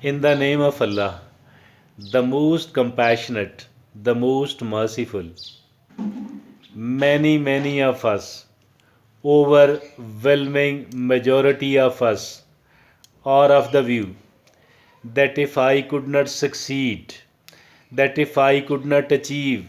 In the name of Allah, the most compassionate, the most merciful. Many of us, overwhelming majority of us, are of the view that if I could not succeed, that if I could not achieve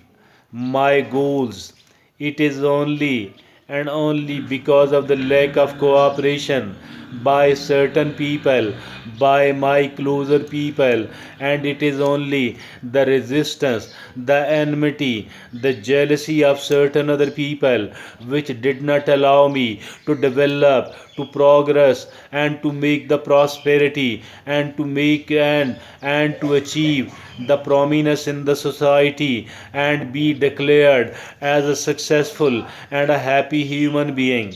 my goals, it is only and only because of the lack of cooperation by certain people, by my closer people, and it is only the resistance, the enmity, the jealousy of certain other people which did not allow me to develop, to progress, and to make the prosperity, and to make and to achieve the prominence in the society, and be declared as a successful and a happy human being.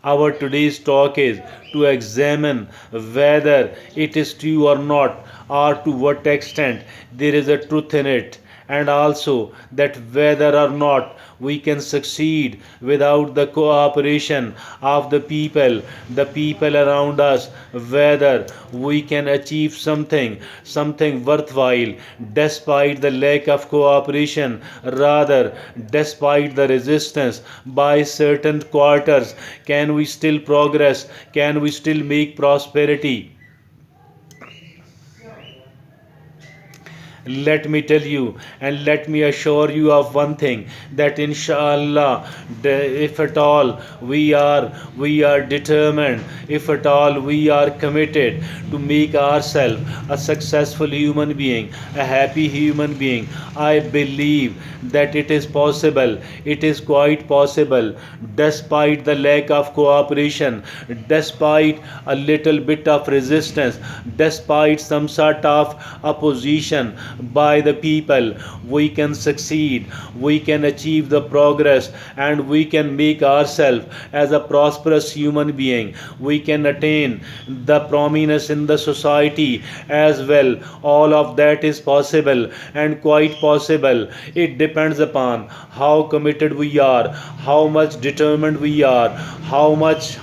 Our today's talk is to examine whether it is true or not, or to what extent there is a truth in it, and also that whether or not we can succeed without the cooperation of the people around us, whether we can achieve something worthwhile despite the lack of cooperation, rather despite the resistance by certain quarters. Can we still progress? Can we still make prosperity? Let me tell you and let me assure you of one thing, that inshallah, if at all we are determined, if at all we are committed to make ourselves a successful human being, a happy human being, I believe that it is possible, it is quite possible, despite the lack of cooperation, despite a little bit of resistance, despite some sort of opposition by the people, we can succeed, we can achieve the progress, and we can make ourselves as a prosperous human being. We can attain the prominence in the society as well. All of that is possible and quite possible. It depends upon how committed we are, how much determined we are, how much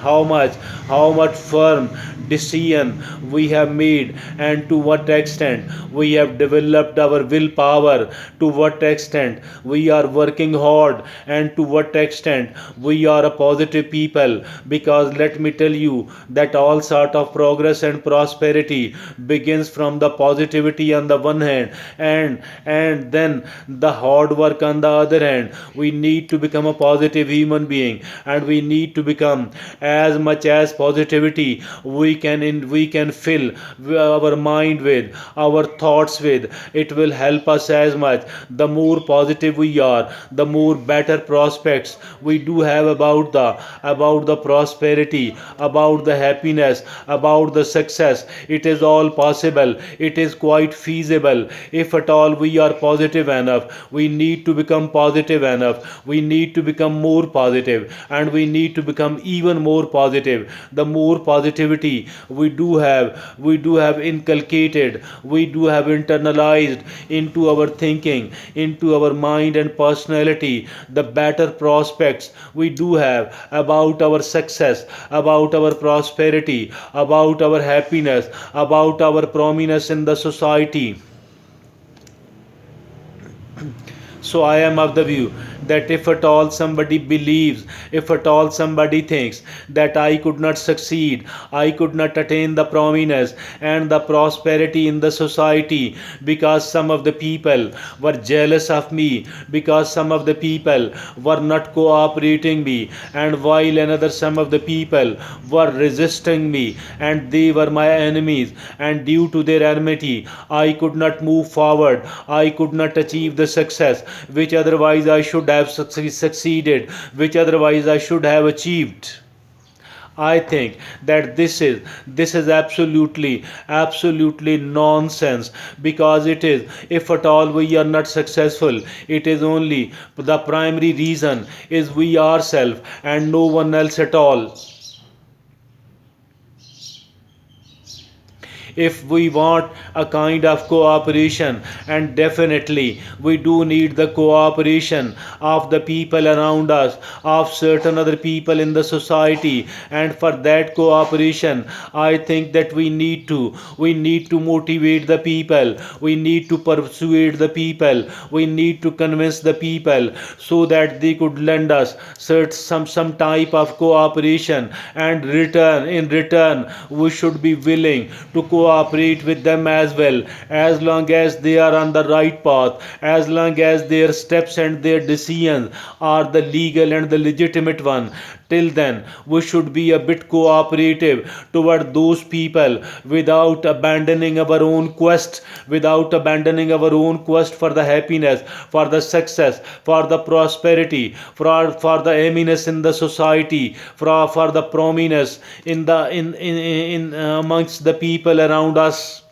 firm decision we have made, and to what extent we have developed our willpower, to what extent we are working hard, and to what extent we are a positive people. Because let me tell you that all sort of progress and prosperity begins from the positivity on the one hand, and then the hard work on the other hand. We need to become a positive human being, and we need to become as much as positivity we can fill our mind with, our thoughts with. It will help us as much. The more positive we are, the more better prospects we do have about the prosperity, about the happiness, about the success. It is all possible, it is quite feasible. If at all we are positive enough, we need to become positive enough, we need to become more positive, and we need to become even more positive. The more positivity we do have inculcated, we do have internalized into our thinking, into our mind and personality, the better prospects we do have about our success, about our prosperity, about our happiness, about our prominence in the society. So I am of the view that if at all somebody believes, if at all somebody thinks that I could not succeed, I could not attain the prominence and the prosperity in the society because some of the people were jealous of me, because some of the people were not cooperating me, and while another some of the people were resisting me and they were my enemies, and due to their enmity I could not move forward, I could not achieve the success which otherwise I should have succeeded, which otherwise I should have achieved. I think that this is absolutely nonsense, because it is, if at all we are not successful, it is only the primary reason is we ourselves and no one else at all. if we want a kind of cooperation. And definitely we do need the cooperation of the people around us, of certain other people in the society. And for that cooperation, I think that we need to motivate the people, we need to persuade the people, we need to convince the people, so that they could lend us some type of cooperation. And in return we should be willing to cooperate with them as well, as long as they are on the right path, as long as their steps and their decisions are the legal and the legitimate one. Till then we should be a bit cooperative toward those people, without abandoning our own quest, for the happiness, for the success, for the prosperity, for the eminence in the society, for the prominence in amongst the people around us.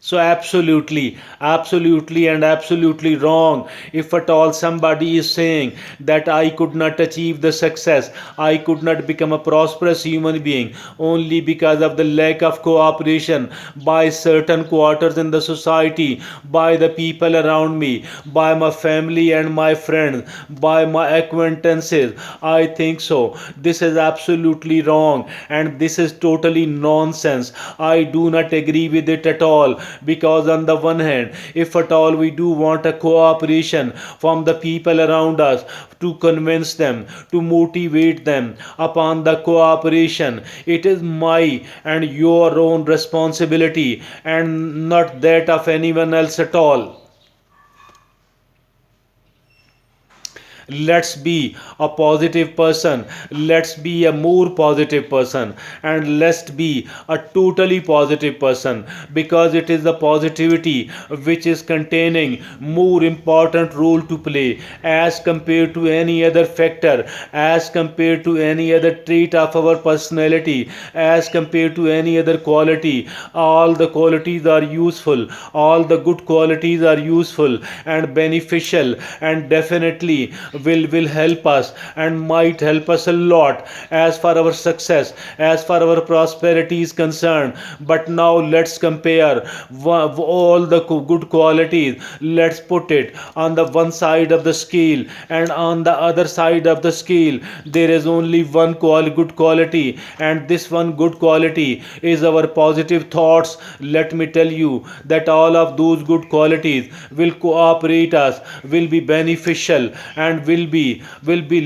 So absolutely, absolutely, and absolutely wrong. If at all somebody is saying that I could not achieve the success, I could not become a prosperous human being only because of the lack of cooperation by certain quarters in the society, by the people around me, by my family and my friends, by my acquaintances, I think so. This is absolutely wrong, and this is totally nonsense. I do not agree with it at all, because on the one hand, if at all we do want a cooperation from the people around us, to convince them, to motivate them upon the cooperation, it is my and your own responsibility, and not that of anyone else at all. Let's be a positive person, let's be a more positive person, and let's be a totally positive person, because it is the positivity which is containing more important role to play, as compared to any other factor, as compared to any other trait of our personality, as compared to any other quality. All the qualities are useful, all the good qualities are useful and beneficial, and definitely will help us and might help us a lot as far our success, as far our prosperity is concerned. But now let's compare all the good qualities, let's put it on the one side of the scale, and on the other side of the scale there is only one good quality, and this one good quality is our positive thoughts. Let me tell you that all of those good qualities will cooperate us, will be beneficial, and will be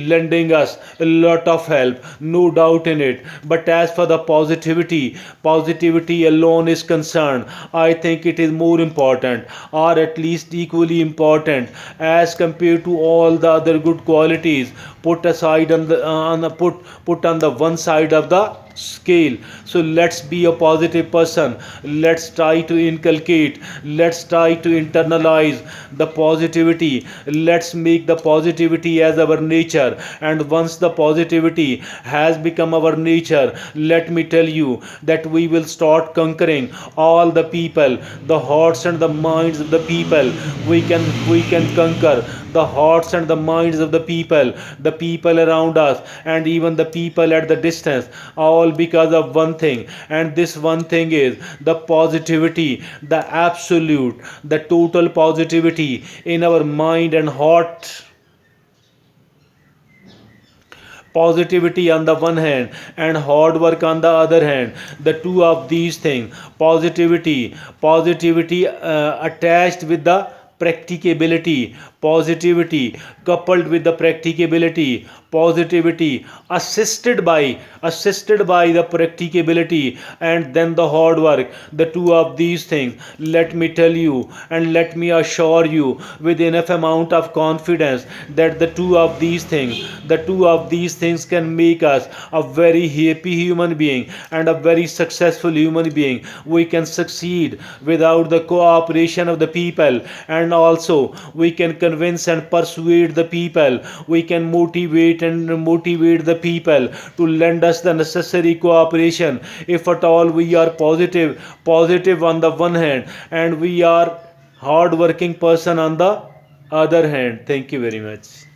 lending us a lot of help, no doubt in it. But as for the positivity alone is concerned, I think it is more important, or at least equally important, as compared to all the other good qualities put aside put on the one side of the scale. So let's be a positive person, let's try to inculcate, let's try to internalize the positivity, let's make the positivity as our nature. And once the positivity has become our nature, let me tell you that we will start conquering all the people, the hearts and the minds of the people. We can conquer the hearts and the minds of the people around us, and even the people at the distance, all because of one thing. And this one thing is the positivity, the absolute, the total positivity in our mind and heart. Positivity on the one hand and hard work on the other hand, the two of these things, positivity attached with the practicability, positivity coupled with the practicability, positivity assisted by the practicability, and then the hard work, the two of these things, let me tell you and let me assure you with enough amount of confidence that the two of these things can make us a very happy human being and a very successful human being. We can succeed without the cooperation of the people, and also we can convince and persuade the people, we can motivate the people to lend us the necessary cooperation, if at all we are positive on the one hand, and we are hard working person on the other hand. Thank you very much.